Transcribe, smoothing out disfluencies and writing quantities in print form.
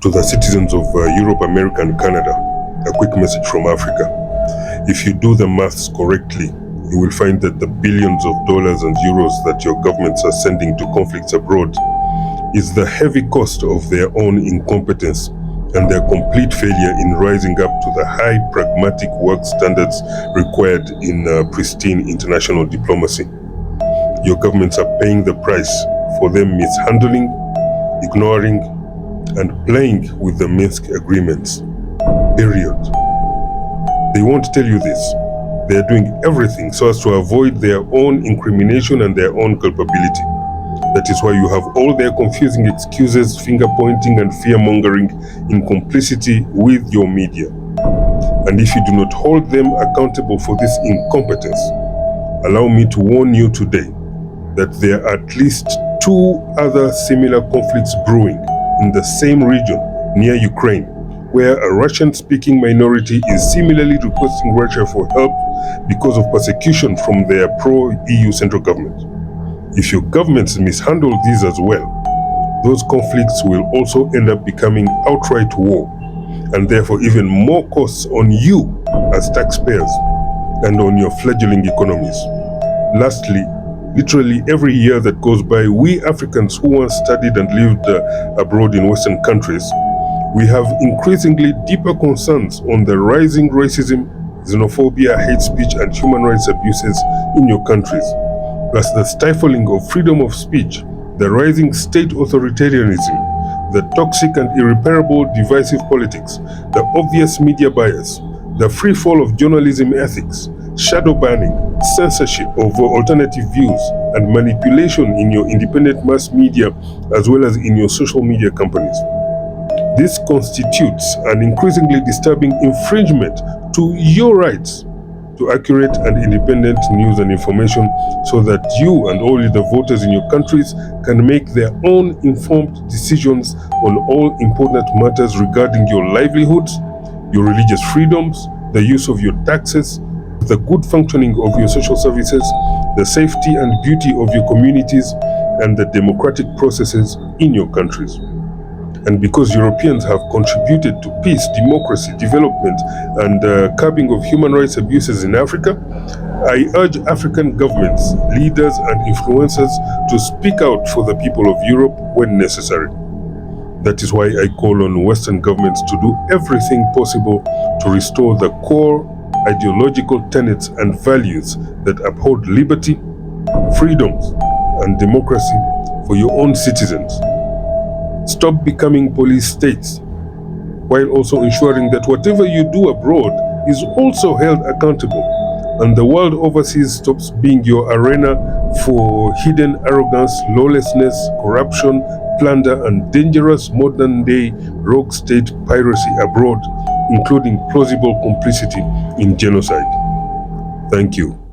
To the citizens of Europe, America, and Canada, a quick message from Africa. If you do the maths correctly, you will find that the billions of dollars and euros that your governments are sending to conflicts abroad is the heavy cost of their own incompetence and their complete failure in rising up to the high pragmatic work standards required in pristine international diplomacy. Your governments are paying the price for them mishandling, ignoring, and playing with the Minsk agreements. Period. They won't tell you this. They are doing everything so as to avoid their own incrimination and their own culpability. That is why you have all their confusing excuses, finger-pointing, and fear-mongering in complicity with your media. And if you do not hold them accountable for this incompetence, allow me to warn you today that there are at least 2 other similar conflicts brewing in the same region near Ukraine, where a Russian-speaking minority is similarly requesting Russia for help because of persecution from their pro-EU central government. If your governments mishandle these as well, those conflicts will also end up becoming outright war, and therefore even more costs on you as taxpayers and on your fledgling economies. Lastly, literally every year that goes by, we Africans who once studied and lived abroad in Western countries, we have increasingly deeper concerns on the rising racism, xenophobia, hate speech, and human rights abuses in your countries, plus the stifling of freedom of speech, the rising state authoritarianism, the toxic and irreparable divisive politics, the obvious media bias, the free fall of journalism ethics, shadow banning, censorship of alternative views, and manipulation in your independent mass media as well as in your social media companies. This constitutes an increasingly disturbing infringement to your rights to accurate and independent news and information so that you and all the voters in your countries can make their own informed decisions on all important matters regarding your livelihoods, your religious freedoms, the use of your taxes, the good functioning of your social services, the safety and beauty of your communities, and the democratic processes in your countries. And because Europeans have contributed to peace, democracy, development, and curbing of human rights abuses in Africa, I urge African governments, leaders, and influencers to speak out for the people of Europe when necessary. That is why I call on Western governments to do everything possible to restore the core ideological tenets and values that uphold liberty, freedoms, and democracy for your own citizens. Stop becoming police states, while also ensuring that whatever you do abroad is also held accountable, and the world overseas stops being your arena for hidden arrogance, lawlessness, corruption, plunder, and dangerous modern-day rogue state piracy abroad, including plausible complicity in genocide. Thank you.